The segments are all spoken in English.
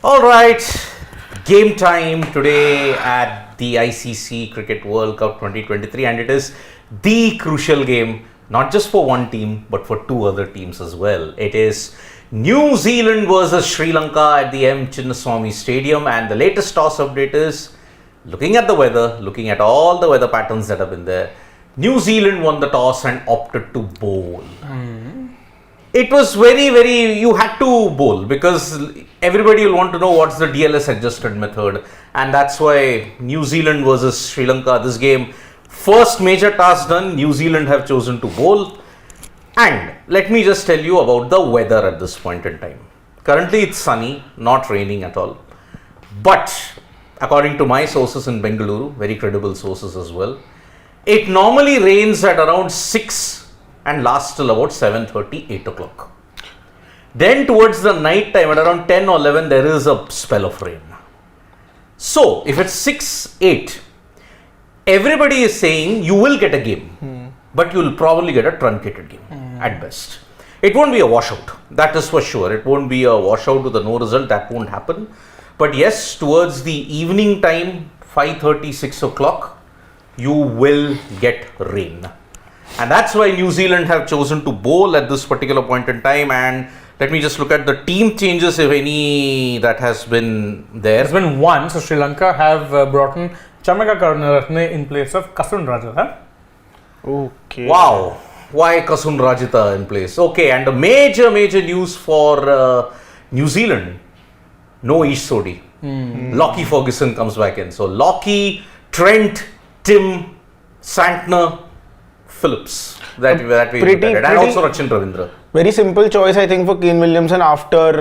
All right, game time today at the ICC Cricket World Cup 2023, and it is the crucial game, not just for one team but for two other teams as well. It is New Zealand versus Sri Lanka at the M Chinnaswamy Stadium, and the latest toss update is looking at the weather, looking at all the weather patterns that have been there. New Zealand won the toss and opted to bowl. It was very, you had to bowl because everybody will want to know what's the DLS adjusted method, and that's why New Zealand versus Sri Lanka, this game, first major task done, New Zealand have chosen to bowl. And let me just tell you about the weather at this point in time. Currently it's sunny, not raining at all. But according to my sources in Bengaluru, very credible sources as well, it normally rains at around 6 and lasts till about 7:30, 8 o'clock. Then towards the night time at around 10 or 11, there is a spell of rain. So if it's 6, 8, everybody is saying you will get a game, but you will probably get a truncated game at best. It won't be a washout, that is for sure. It won't be a washout with a no result, that won't happen. But yes, towards the evening time, 5:30, 6 o'clock, you will get rain. And that's why New Zealand have chosen to bowl at this particular point in time. And let me just look at the team changes, if any, that has been there. There's been one. So Sri Lanka have brought in Chamaka Karunaratne in place of Kasun Rajatha. Okay. Wow. Why Kasun Rajitha in place? Okay, and the major news for New Zealand, no Ish Sodhi. Lockie Ferguson comes back in. So Lockie, Trent, Tim, Santner, Phillips, that we looked at it, and also Rachin Ravindra. Very simple choice, I think, for Kane Williamson after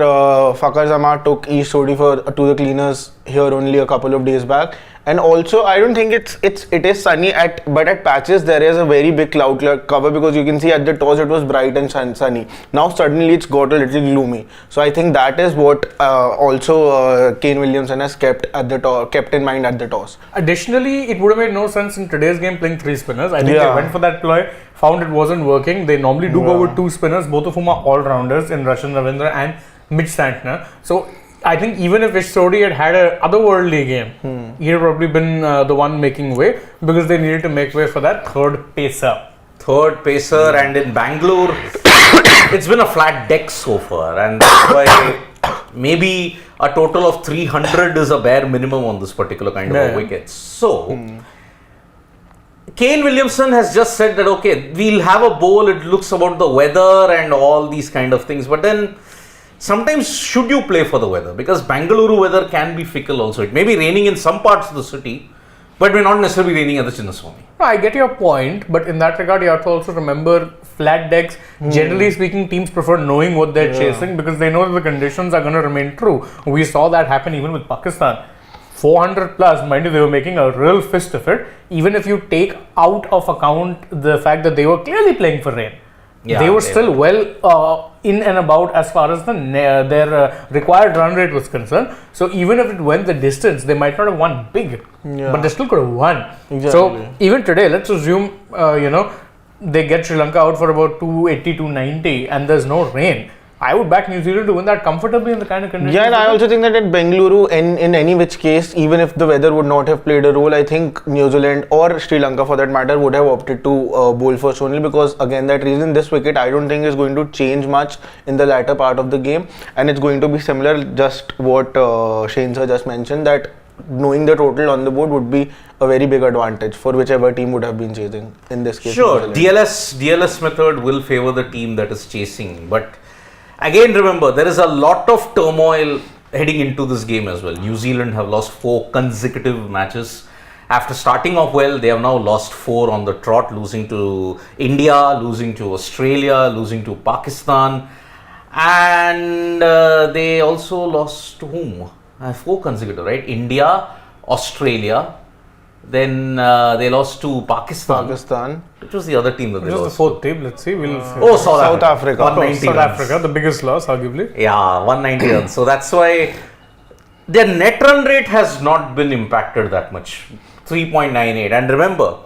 Fakhar Zaman took Ish Sodhi to the cleaners here only a couple of days back. And also, I don't think it is sunny but at patches there is a very big cloud cover, because you can see at the toss it was bright and sunny. Now suddenly it's got a little gloomy. So I think that is what also Kane Williamson has kept in mind at the toss. Additionally, it would have made no sense in today's game playing three spinners. I think they went for that ploy, found it wasn't working. They normally do go with two spinners, both of whom are all-rounders in Rachin Ravindra and Mitch Santner. So I think even if Ish Sodhi had an otherworldly game, he had probably been the one making way, because they needed to make way for that third pacer. And in Bangalore, it's been a flat deck so far, and that's why maybe a total of 300 is a bare minimum on this particular kind of a wicket. So, Kane Williamson has just said that, okay, we'll have a bowl, it looks about the weather and all these kind of things, but then sometimes should you play for the weather? Because Bangalore weather can be fickle also. It may be raining in some parts of the city, but may not necessarily be raining at the Chinnaswamy. No, I get your point, but in that regard, you have to also remember flat decks. Generally speaking, teams prefer knowing what they're chasing, because they know that the conditions are going to remain true. We saw that happen even with Pakistan. 400 plus, mind you, they were making a real fist of it. Even if you take out of account the fact that they were clearly playing for rain. They were still well in and about as far as their required run rate was concerned. So even if it went the distance, they might not have won big, but they still could have won. Exactly. So even today, let's assume they get Sri Lanka out for about 280, 290, and there's no rain. I would back New Zealand to win that comfortably in the kind of conditions. Yeah, and I also think that at Bengaluru, in any which case, even if the weather would not have played a role, I think New Zealand or Sri Lanka for that matter would have opted to bowl first only, because again that reason, this wicket I don't think is going to change much in the latter part of the game, and it's going to be similar, just what Shane sir just mentioned, that knowing the total on the board would be a very big advantage for whichever team would have been chasing in this case. Sure, DLS method will favor the team that is chasing, but again, remember, there is a lot of turmoil heading into this game as well. New Zealand have lost 4 consecutive matches. After starting off well, they have now lost 4 on the trot, losing to India, losing to Australia, losing to Pakistan, and they also lost to whom? 4 consecutive, right? India, Australia, then they lost to Pakistan. Which was the other team that they lost? Which was the fourth team? Let's see. South Africa. 190 South runs. Africa, the biggest loss, arguably. Yeah, 190 runs. So that's why their net run rate has not been impacted that much. 3.98. And remember,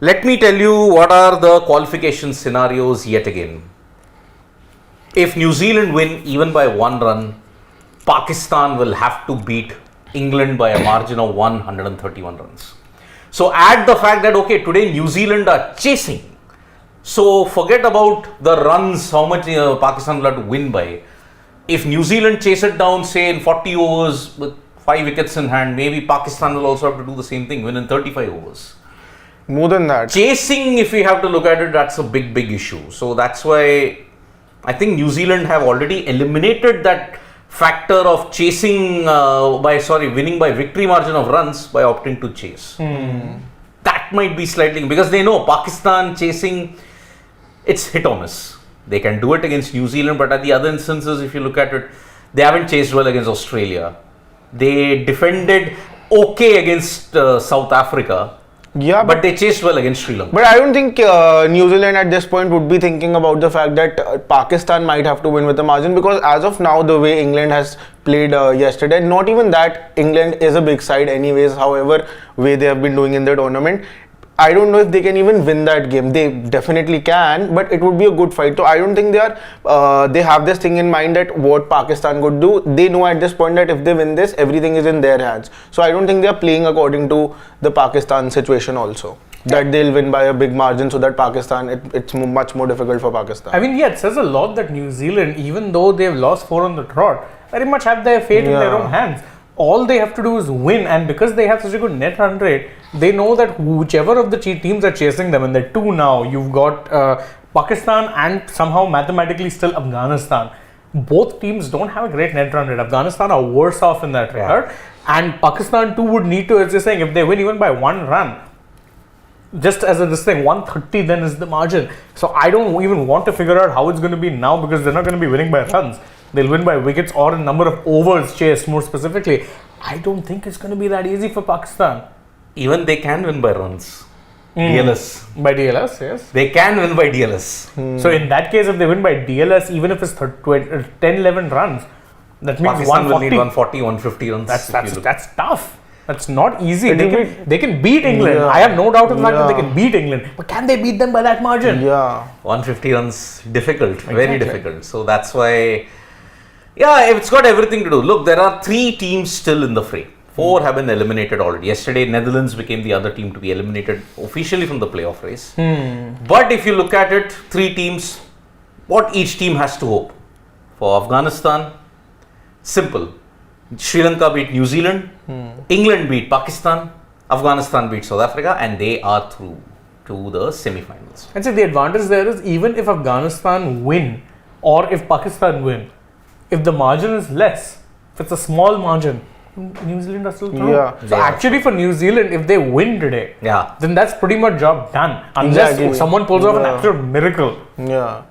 let me tell you what are the qualification scenarios yet again. If New Zealand win even by 1 run, Pakistan will have to beat England by a margin of 131 runs. So add the fact that, okay, today New Zealand are chasing. So forget about the runs, how much Pakistan will have to win by. If New Zealand chase it down, say in 40 overs with 5 wickets in hand, maybe Pakistan will also have to do the same thing, win in 35 overs. More than that. Chasing, if we have to look at it, that's a big issue. So that's why I think New Zealand have already eliminated that factor of chasing winning by victory margin of runs by opting to chase. That might be slightly, because they know Pakistan chasing, it's hit or miss. They can do it against New Zealand, but at the other instances, if you look at it, they haven't chased well against Australia. They defended okay against South Africa. Yeah, but they chased well against Sri Lanka. But I don't think New Zealand at this point would be thinking about the fact that Pakistan might have to win with a margin, because as of now, the way England has played yesterday, not even that England is a big side anyways, however way they have been doing in the tournament, I don't know if they can even win that game. They definitely can, but it would be a good fight. So I don't think they have this thing in mind that what Pakistan could do. They know at this point that if they win this, everything is in their hands. So I don't think they are playing according to the Pakistan situation also. That they'll win by a big margin, so that Pakistan, it's much more difficult for Pakistan. I mean, yeah, it says a lot that New Zealand, even though they've lost 4 on the trot, very much have their fate in their own hands. All they have to do is win, and because they have such a good net run rate, they know that whichever of the teams are chasing them, and they're 2 now, you've got Pakistan and somehow mathematically still Afghanistan. Both teams don't have a great net run rate. Afghanistan are worse off in that regard, and Pakistan too would need to, as you're saying, if they win even by 1 run, just as this thing, 130 then is the margin. So I don't even want to figure out how it's going to be now, because they're not going to be winning by runs. They'll win by wickets or a number of overs chased more specifically. I don't think it's going to be that easy for Pakistan. Even they can win by runs. DLS. By DLS, yes. They can win by DLS. So in that case, if they win by DLS, even if it's 10-11 runs, that means Pakistan 140. will need 140, 150 runs. That's tough. That's not easy. They can beat England. Yeah. I have no doubt of the fact that they can beat England. But can they beat them by that margin? Yeah. 150 runs, difficult. Very difficult. So that's why, it's got everything to do. Look, there are 3 teams still in the fray. 4 have been eliminated already. Yesterday, Netherlands became the other team to be eliminated officially from the playoff race. But if you look at it, 3 teams, what each team has to hope? For Afghanistan, simple. Sri Lanka beat New Zealand, England beat Pakistan, Afghanistan beat South Africa, and they are through to the semi-finals. And so the advantage there is, even if Afghanistan win or if Pakistan win, if the margin is less, if it's a small margin, New Zealand are still through. So actually for New Zealand, if they win today, then that's pretty much job done. Unless someone pulls off an absolute miracle. Yeah.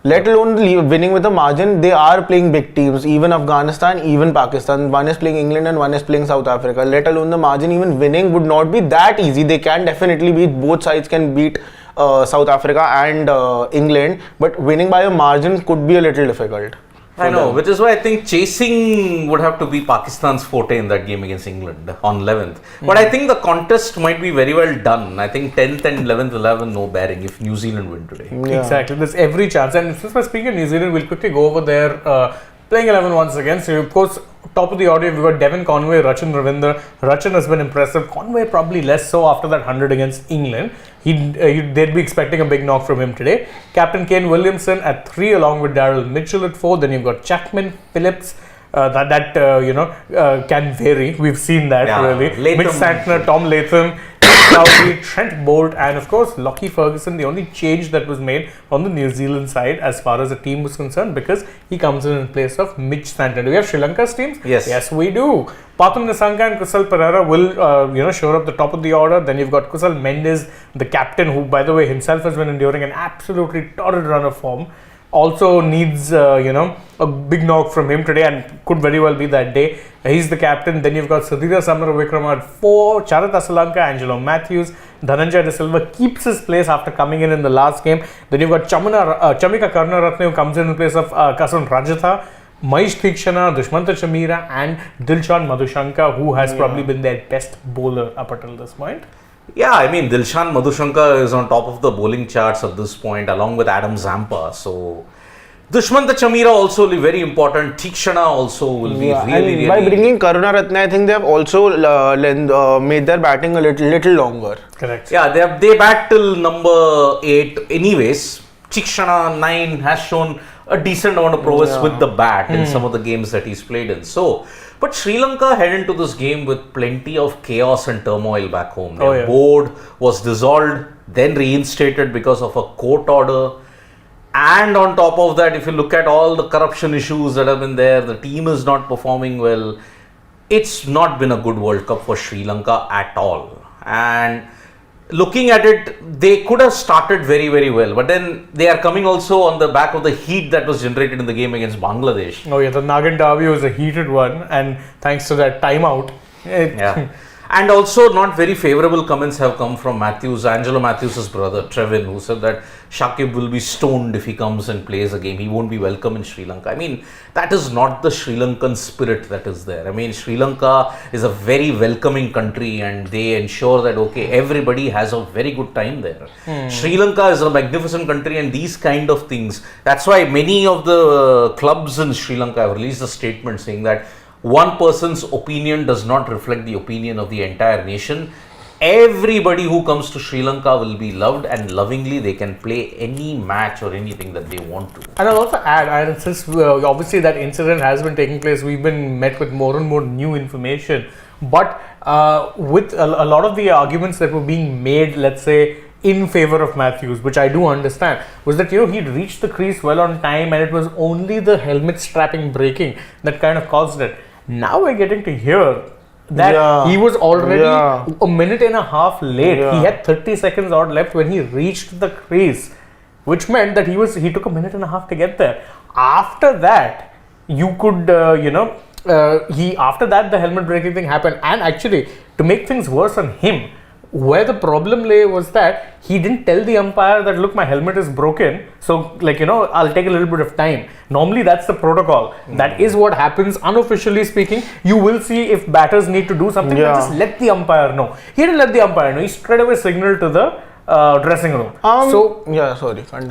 Let alone winning with a margin, they are playing big teams. Even Afghanistan, even Pakistan. One is playing England and one is playing South Africa. Let alone the margin, even winning would not be that easy. They can definitely beat, both sides can beat South Africa and England. But winning by a margin could be a little difficult. I know, which is why I think chasing would have to be Pakistan's forte in that game against England on 11th. But I think the contest might be very well done. I think 10th and 11th will have no bearing if New Zealand win today. Exactly, there's every chance. And since we're speaking of New Zealand, we'll quickly go over their playing 11 once again. So, of course, top of the order, we've got Devon Conway, Rachin Ravindra. Rachin has been impressive. Conway probably less so after that 100 against England. They'd be expecting a big knock from him today. Captain Kane Williamson at 3 along with Daryl Mitchell at 4. Then you've got Chapman, Phillips. Can vary. We've seen that really. Mitch Santner, Tom Latham, Cowley, Trent Bolt, and of course Lockie Ferguson. The only change that was made on the New Zealand side as far as the team was concerned, because he comes in place of Mitch Santner. Do we have Sri Lanka's teams? Yes, we do. Pathum Nissanka and Kusal Pereira will shore up the top of the order. Then you've got Kusal Mendes, the captain, who by the way himself has been enduring an absolutely torrid run of form. Also needs, a big knock from him today, and could very well be that day. He's the captain. Then you've got Sudhira Samaravikrama at 4, Charat Asalanka, Angelo Matthews, Dhananjay De Silva keeps his place after coming in the last game. Then you've got Chamika Karunaratne, who comes in place of Kasan Rajatha, Mahesh Theekshana, Dushmanta Chamira, and Dilshan Madhushanka, who has probably been their best bowler up until this point. Yeah, I mean, Dilshan Madhushanka is on top of the bowling charts at this point, along with Adam Zampa. So, Dushmanta Chamira also will be very important. Tikshana also will be really. By bringing Karunaratne, I think they have also made their batting a little longer. Correct. Yeah, they bat till number 8 anyways. Tikshana 9 has shown a decent amount of prowess with the bat in some of the games that he's played in. So, but Sri Lanka head into this game with plenty of chaos and turmoil back home. Their board was dissolved, then reinstated because of a court order. And on top of that, if you look at all the corruption issues that have been there, the team is not performing well. It's not been a good World Cup for Sri Lanka at all. And looking at it, they could have started very, very well. But then they are coming also on the back of the heat that was generated in the game against Bangladesh. Oh yeah, the Nagin Derby was a heated one, and thanks to that timeout. And also not very favourable comments have come from Angelo Matthews' brother, Trevin, who said that Shakib will be stoned if he comes and plays a game. He won't be welcome in Sri Lanka. I mean, that is not the Sri Lankan spirit that is there. I mean, Sri Lanka is a very welcoming country and they ensure that, everybody has a very good time there. Sri Lanka is a magnificent country and these kind of things. That's why many of the clubs in Sri Lanka have released a statement saying that one person's opinion does not reflect the opinion of the entire nation. Everybody who comes to Sri Lanka will be loved and lovingly they can play any match or anything that they want to. And I'll also add, since obviously that incident has been taking place, we've been met with more and more new information. But with a lot of the arguments that were being made, let's say, in favor of Matthews, which I do understand, was that he'd reached the crease well on time and it was only the helmet strapping breaking that kind of caused it. Now we're getting to hear that he was already a minute and a half late. He had 30 seconds odd left when he reached the crease, which meant that he took a minute and a half to get there. After that, you could after that the helmet breaking thing happened, and actually to make things worse on him, where the problem lay was that he didn't tell the umpire that, look, my helmet is broken, so I'll take a little bit of time. Normally that's the protocol. That is what happens unofficially speaking. You will see if batters need to do something, but just let the umpire know. He didn't let the umpire know. He straight away signaled to the dressing room.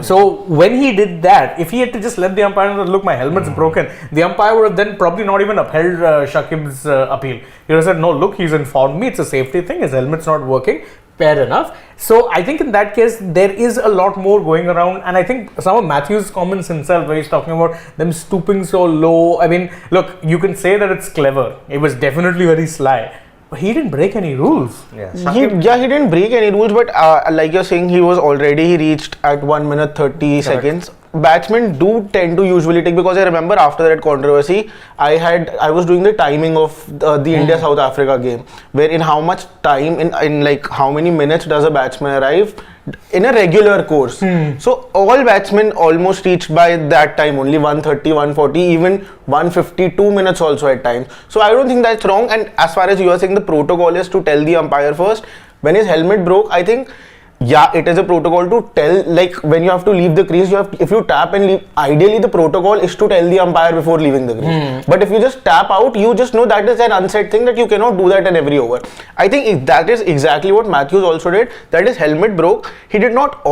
So when he did that, if he had to just let the umpire know that, look, my helmet's broken, the umpire would have then probably not even upheld Shakib's appeal. He would have said, no, look, he's informed me, it's a safety thing, his helmet's not working. Fair enough. So I think in that case there is a lot more going around, and I think some of Matthews' comments himself, where he's talking about them stooping so low. I mean, look, you can say that it's clever. It was definitely very sly. He didn't break any rules. He didn't break any rules, but like you're saying, he reached at 1 minute 30 seconds. Batsmen do tend to usually take, because I remember after that controversy, I was doing the timing of the India South Africa game, where in how much time, in like how many minutes does a batsman arrive in a regular course. So all batsmen almost reached by that time, only 130, 140, even 152 minutes also at times. So I don't think that's wrong. And as far as you are saying, the protocol is to tell the umpire first. When his helmet broke, I think it is a protocol to tell, like when you have to leave the crease, if you tap and leave, ideally the protocol is to tell the umpire before leaving the crease. But if you just tap out, you just know that is an unsaid thing, that you cannot do that in every over. I think that is exactly what Matthews also did, that his helmet broke. He did not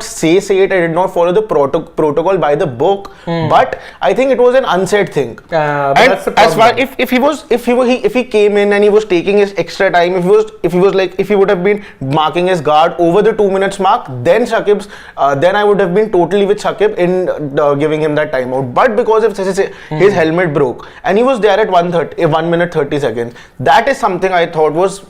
say it, and did not follow the protocol by the book, but I think it was an unsaid thing. But that's the problem. As far if he came in and he was taking his extra time, if he would have been marking his guard over the 2 minutes mark, then I would have been totally with Shakib in giving him that timeout. But because of his helmet broke and he was there at 1 minute 30 seconds, that is something I thought was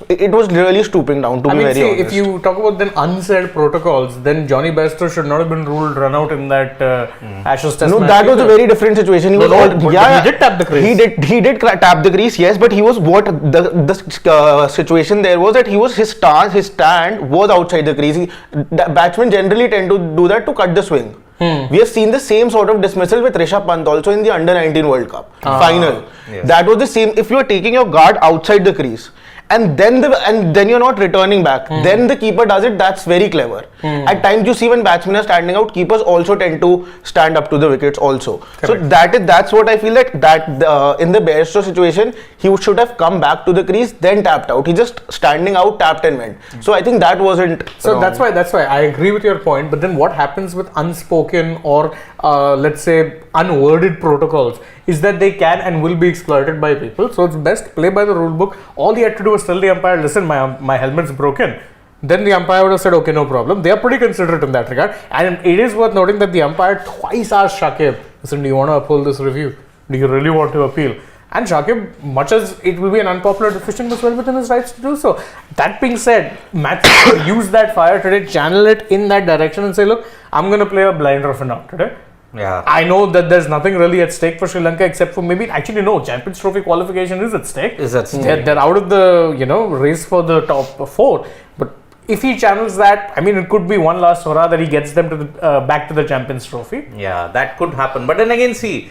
it was really stooping down, to be very honest. If you talk about then unsaid protocols, then Johnny Bairstow should not have been ruled run out in that Ashes Test match. No, that was a very different situation. He did tap the crease. He did tap the crease, yes, but he was the situation there was that his stand was outside the crease. Batsmen generally tend to do that to cut the swing. We have seen the same sort of dismissal with Rishabh Pant also in the Under-19 World Cup final. Yes. That was the same. If you are taking your guard outside the crease and then you're not returning back. Then the keeper does it. That's very clever. At times you see when batsmen are standing out, keepers also tend to stand up to the wickets also. So that's what I feel that in the Bairstow situation, he should have come back to the crease, then tapped out. He just standing out, tapped and went. So I think that wasn't. So wrong. that's why I agree with your point. But then what happens with unspoken or let's say unworded protocols is that they can and will be exploited by people. So it's best play by the rule book. All he had to do was tell the umpire, listen, my helmet's broken. Then the umpire would have said, okay, no problem. They are pretty considerate in that regard. And it is worth noting that the umpire twice asked Shakib, listen, do you want to uphold this review? Do you really want to appeal? And Shakib, much as it will be an unpopular decision, was well within his rights to do so. That being said, Matthews use that fire today, channel it in that direction and say, look, I'm going to play a blind rough and out today. Yeah. I know that there's nothing really at stake for Sri Lanka except for maybe, actually no, Champions Trophy qualification is at stake. They're out of the, race for the top 4. But if he channels that, I mean, it could be one last hurrah that he gets them to the back to the Champions Trophy. Yeah, that could happen. But then again, see,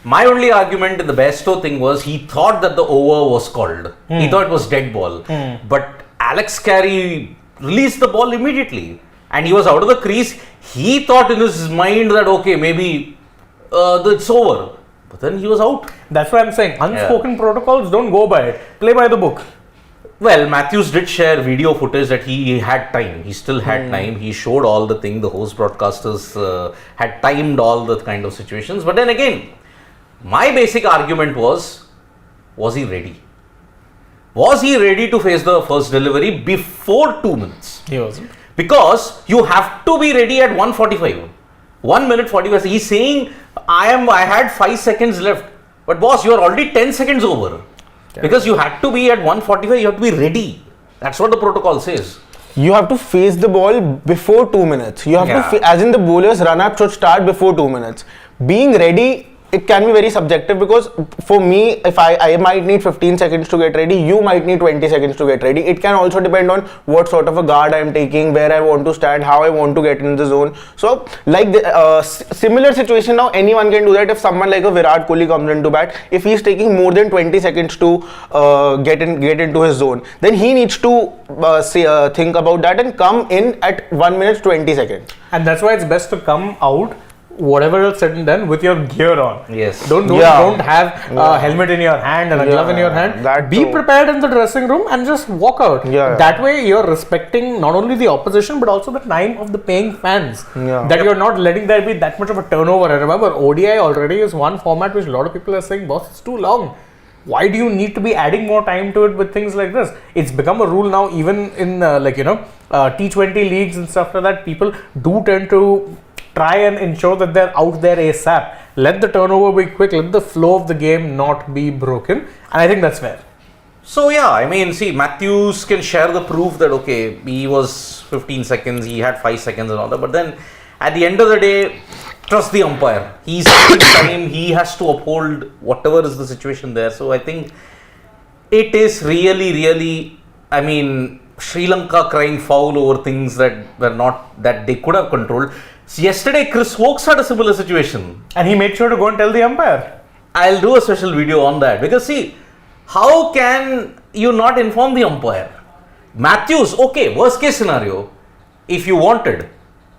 my only argument in the Bairstow thing was he thought that the over was called. He thought it was dead ball. But Alex Carey released the ball immediately. And he was out of the crease. He thought in his mind that, okay, maybe it's over. But then he was out. That's why I'm saying unspoken protocols, don't go by it. Play by the book. Well, Matthews did share video footage that he had time. He still had time. He showed all the thing. The host broadcasters had timed all the kind of situations. But then again, my basic argument was he ready? Was he ready to face the first delivery before 2 minutes? He wasn't. Because you have to be ready at 1:45. 1 minute 45. He's saying, I had 5 seconds left. But boss, you are already 10 seconds over. Okay. Because you had to be at 1:45, you have to be ready. That's what the protocol says. You have to face the ball before 2 minutes. You have to, as in the bowler's run-up should start before 2 minutes. Being ready, it can be very subjective because for me, if I might need 15 seconds to get ready, you might need 20 seconds to get ready. It can also depend on what sort of a guard I am taking, where I want to stand, how I want to get in the zone. So, like the similar situation now, anyone can do that. If someone like a Virat Kohli comes into bat, if he is taking more than 20 seconds to get into his zone, then he needs to think about that and come in at 1 minute 20 seconds. And that's why it's best to come out, whatever else said and done, with your gear on. Yes. Don't have a helmet in your hand and a glove in your hand. Be prepared in the dressing room and just walk out. That way you're respecting not only the opposition but also the time of the paying fans. That you're not letting there be that much of a turnover. And remember, ODI already is one format which a lot of people are saying, boss, it's too long. Why do you need to be adding more time to it with things like this? It's become a rule now, even in T20 leagues and stuff like that. People do tend to try and ensure that they're out there ASAP. Let the turnover be quick. Let the flow of the game not be broken. And I think that's fair. So yeah, I mean, see, Matthews can share the proof that, okay, he was 15 seconds, he had 5 seconds and all that. But then at the end of the day, trust the umpire. He's taking time. He has to uphold whatever is the situation there. So I think it is really, I mean, Sri Lanka crying foul over things that were not, that they could have controlled. Yesterday, Chris Wokes had a similar situation. And he made sure to go and tell the umpire. I'll do a special video on that. Because see, how can you not inform the umpire? Matthews, okay, worst case scenario, if you wanted,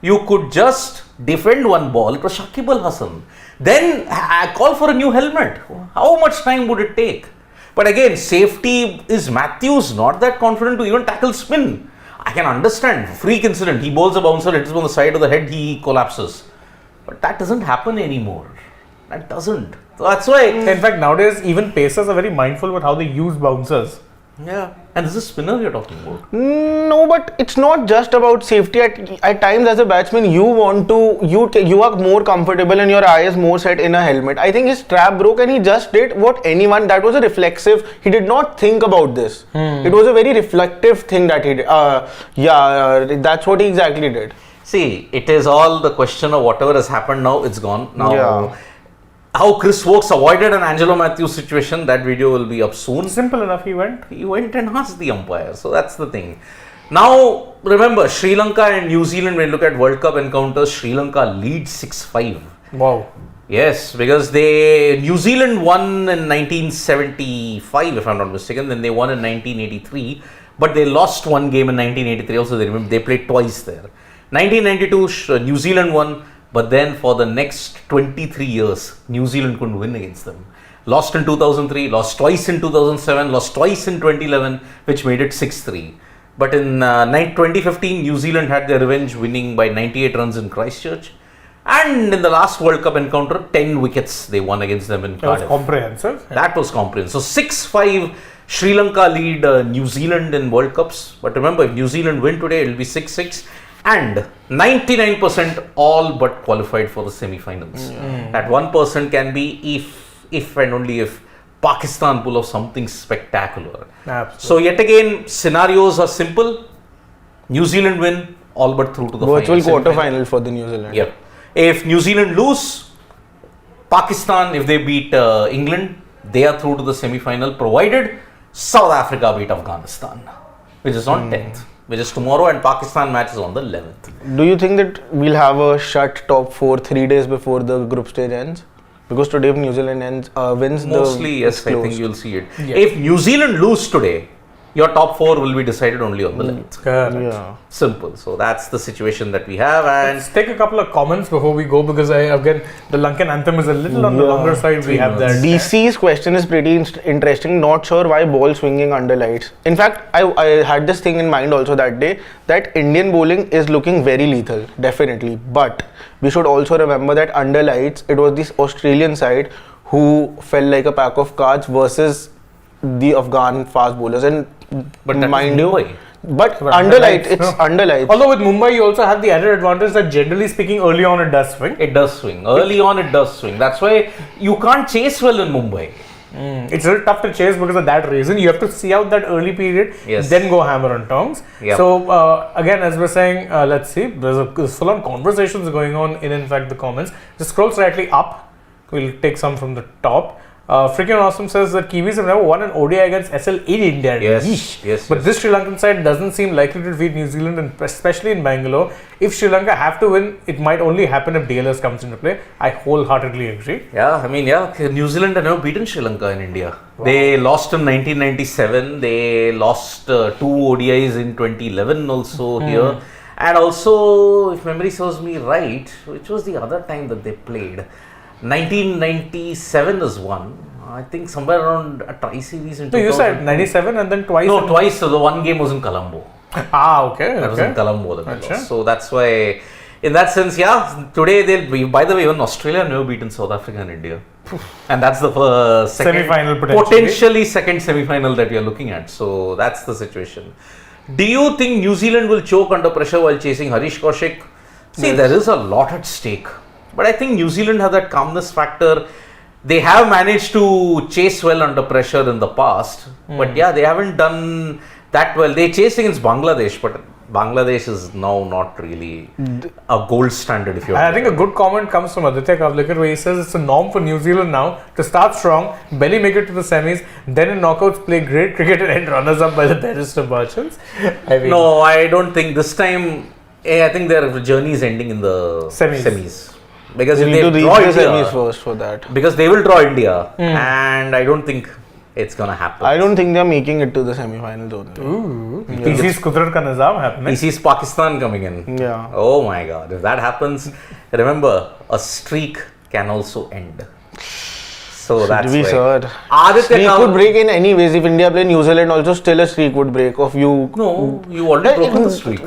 you could just defend one ball. It was Shakib Al Hasan. Then call for a new helmet. How much time would it take? But again, safety is Matthews not that confident to even tackle spin. I can understand, freak incident, he bowls a bouncer, hits him on the side of the head, he collapses. But that doesn't happen anymore. That doesn't. So that's why. In fact, nowadays, even pacers are very mindful with how they use bouncers. Yeah. And this is spinner you're talking about. No, but it's not just about safety. At times as a batsman, you are more comfortable and your eye is more set in a helmet. I think his strap broke and he just did what anyone, that was a reflexive, he did not think about this. It was a very reflective thing that he did. That's what he exactly did. See, it is all the question of whatever has happened now, it's gone. Now, how Chris Wokes avoided an Angelo Matthews situation, that video will be up soon. Simple enough, he went and asked the umpire. So that's the thing. Now, remember, Sri Lanka and New Zealand, when you look at World Cup encounters, Sri Lanka leads 6-5. Wow. Yes, because New Zealand won in 1975, if I'm not mistaken. Then they won in 1983, but they lost one game in 1983. Also, they played twice there. 1992, New Zealand won, but then for the next 23 years, New Zealand couldn't win against them. Lost in 2003, lost twice in 2007, lost twice in 2011, which made it 6-3. But in 2015, New Zealand had their revenge, winning by 98 runs in Christchurch. And in the last World Cup encounter, 10 wickets they won against them in Cardiff. That was comprehensive. That was comprehensive. So 6-5, Sri Lanka lead New Zealand in World Cups. But remember, if New Zealand win today, it will be 6-6. And 99% all but qualified for the semi-finals. That 1% can be if and only if Pakistan pull off something spectacular. Absolutely. So yet again, scenarios are simple. New Zealand win, all but through to the virtual final, quarter-final for the New Zealand. Yep. If New Zealand lose, Pakistan, if they beat England, they are through to the semi-final, provided South Africa beat Afghanistan, which is on 10th, which is tomorrow, and Pakistan match is on the 11th. Do you think that we'll have a shut top 4 3 days before the group stage ends? Because today if New Zealand wins, Mostly, yes, I think closed. you'll see it. Yeah. If New Zealand lose today, your top 4 will be decided only on the 11th. Correct. Yeah. Simple. So that's the situation that we have. And Let's take a couple of comments before we go, because again the Lankan anthem is a little on the longer side. We have that. DC's question is pretty interesting. Not sure why ball swinging under lights. In fact, I had this thing in mind also that day, that Indian bowling is looking very lethal, definitely. But we should also remember that under lights, it was this Australian side who fell like a pack of cards versus the Afghan fast bowlers. And But that mind is you, Mumbai. but But under light, it's no. under lights. Although with Mumbai, you also have the added advantage that generally speaking, early on it does swing. It does swing. Early on, it does swing. That's why you can't chase well in Mumbai. It's a little tough to chase because of that reason. You have to see out that early period, Yes. then go hammer on tongs. Yep. So again, as we're saying, let's see. There's full-on conversations going on in fact the comments. Just scroll slightly up. We'll take some from the top. Freaking Awesome says that Kiwis have never won an ODI against SL in India. Yes, Yeesh. yes, But yes. this Sri Lankan side doesn't seem likely to defeat New Zealand, and especially in Bangalore. If Sri Lanka have to win, it might only happen if DLS comes into play. I wholeheartedly agree. Yeah, I mean, New Zealand have never beaten Sri Lanka in India. Wow. They lost in 1997. They lost 2 ODIs in 2011 also here. And also, if memory serves me right, which was the other time that they played? 1997 is one. I think somewhere around a tri-series in So you said 97 and then twice. No, twice. So the one game was in Colombo. Okay. That was in Colombo that they Achha. lost. So that's why, in that sense, today they'll be. By the way, even Australia never beaten South Africa and India, and that's the second Semi-final potentially second semi-final that we are looking at. So that's the situation. Do you think New Zealand will choke under pressure while chasing Harish Kaushik? See, there is a lot at stake, but I think New Zealand have that calmness factor. They have managed to chase well under pressure in the past, but they haven't done that well. They chased against Bangladesh, but Bangladesh is now not really a gold standard. If you, I think a good comment comes from Aditya Kavlikar, where he says it's a norm for New Zealand now to start strong, barely make it to the semis, then in knockouts play great cricket and end runners up by the barrister merchants. No, I don't think this time. I think their journey is ending in the semis. Because You if need to they reach draw the India, semis first for that. because they will draw India, and I don't think it's gonna happen. I don't think they're making it to the semi-finals only. Ooh, PC's Kudrat ka nizam happening. He sees Pakistan coming in. Yeah. Oh my God! If that happens, remember a streak can also end. So that's We why. sir. Aditya Streak Kav- would break in any ways. If India play New Zealand, also still a streak would break of you. No, you already broken the streak.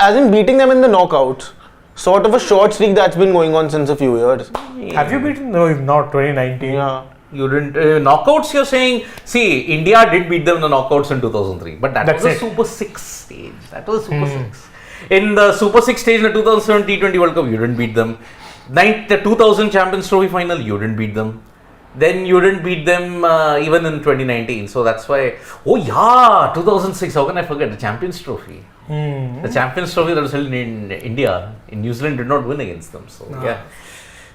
As in beating them in the knockouts. Sort of a short streak that's been going on since a few years. Have you beaten? No, if not 2019. Yeah. You didn't knockouts. You're saying, see, India did beat them in the knockouts in 2003, but That's was a it. Super 6 stage. That was Super 6. In the Super 6 stage in the 2007 T20 World Cup, you didn't beat them. The 2000 Champions Trophy final, you didn't beat them. Then you didn't beat them even in 2019. So that's why. Oh yeah, 2006. How can I forget the Champions Trophy? The Champions Trophy that was held in India, in New Zealand, did not win against them. So yeah.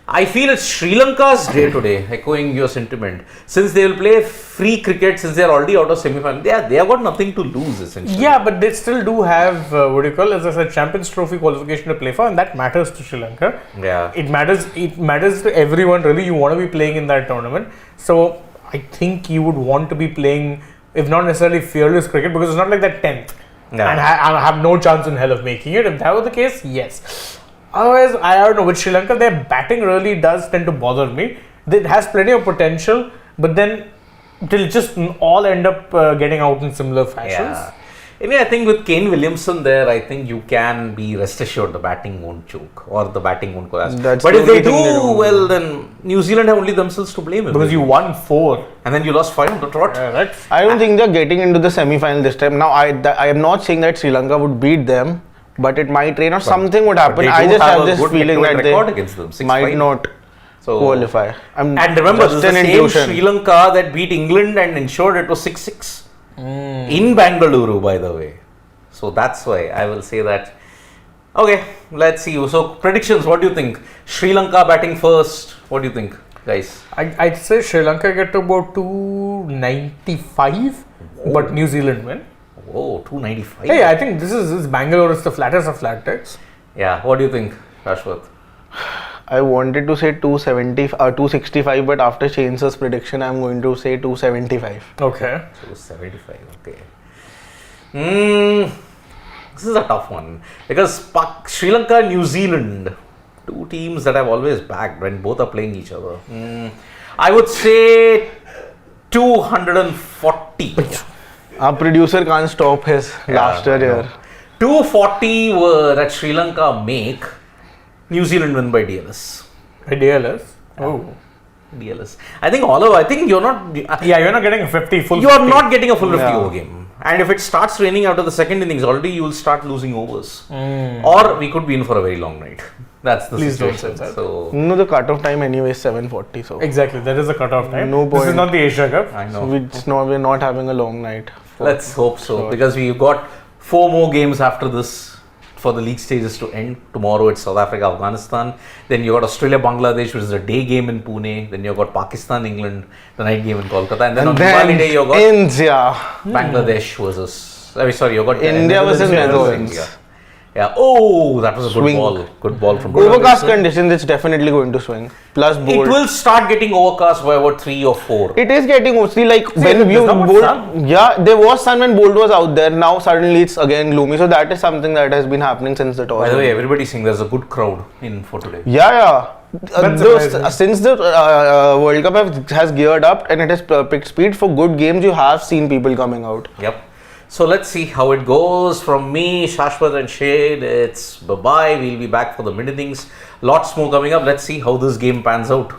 I feel it's Sri Lanka's day today, echoing your sentiment. Since they will play free cricket, since they are already out of semi-final, they have got nothing to lose essentially. Yeah, but they still do have what do you call, as I said, Champions Trophy qualification to play for, and that matters to Sri Lanka. Yeah. It matters. It matters to everyone. Really, you want to be playing in that tournament. So I think you would want to be playing, if not necessarily fearless cricket, because it's not like that 10th. Yeah. And I have no chance in hell of making it. If that were the case, yes. Otherwise, I don't know. With Sri Lanka, their batting really does tend to bother me. It has plenty of potential, but then they'll just all end up getting out in similar fashions. Yeah. Anyway, I think with Kane Williamson there, I think you can be rest assured the batting won't choke or the batting won't collapse. That's But the if they only do thing they don't well, then New Zealand have only themselves to blame. Because you won 4. And then you lost 5 on the trot. That's I don't think they're getting into the semi-final this time. Now, I am not saying that Sri Lanka would beat them, but it might rain or something would happen. They I do just have a this good feeling head-to-head that record they against them, 6-5. might not So- qualify. And remember, this is just the an same intuition. Sri Lanka that beat England and ensured it was 6-6 in Bangalore, by the way. So that's why I will say that. Okay, let's see. So predictions, what do you think? Sri Lanka batting first. What do you think, guys? I'd say Sri Lanka get to about 295, but New Zealand win. Oh, 295. Hey, I think this is Bangalore is the flattest of flat decks. Yeah, what do you think, Rashwat? I wanted to say 265, but after Chainsa's prediction, I'm going to say 275. Okay. 275, okay. This is a tough one because Sri Lanka and New Zealand, two teams that I've always backed when both are playing each other. I would say 240. Our producer can't stop his laughter I know. here. 240 that Sri Lanka make, New Zealand win by DLS. DLS. Oh. DLS. I think I think you're not. Yeah, you're not getting a 50 full. You are 50. not getting a full 50 Yeah. over game. And if it starts raining after the second innings, already you will start losing overs. Or we could be in for a very long night. That's the Please don't situation. say that. So No, the cutoff time anyway is 7:40. So Exactly, that is the cutoff time. No This is point. not the Asia Cup. I know. we're not having a long night. Let's hope so, Sure. because we've got 4 more games after this for the league stages to end. Tomorrow it's South Africa, Afghanistan. Then you got Australia, Bangladesh, which is a day game in Pune. Then you got Pakistan, England, the night game in Kolkata. And then on Diwali day you got India. Bangladesh versus. You got India versus Netherlands. India. Yeah. Oh, that was a good Swing. ball. Good ball from Overcast Bangladesh. conditions, it's definitely going to swing. Plus It bold. will start getting overcast by about 3 or 4. It is getting mostly like when there's you not much bold. sun. Yeah, there was sun when Bold was out there. Now suddenly it's again gloomy. So that is something that has been happening since the toss. By the way, everybody's saying there's a good crowd in for today. Yeah. That's surprising. Since the World Cup has geared up and it has picked speed for good games, you have seen people coming out. Yep. So let's see how it goes. From me, Shashwat and Shade, it's bye-bye. We'll be back for the mid innings. Lots more coming up. Let's see how this game pans out.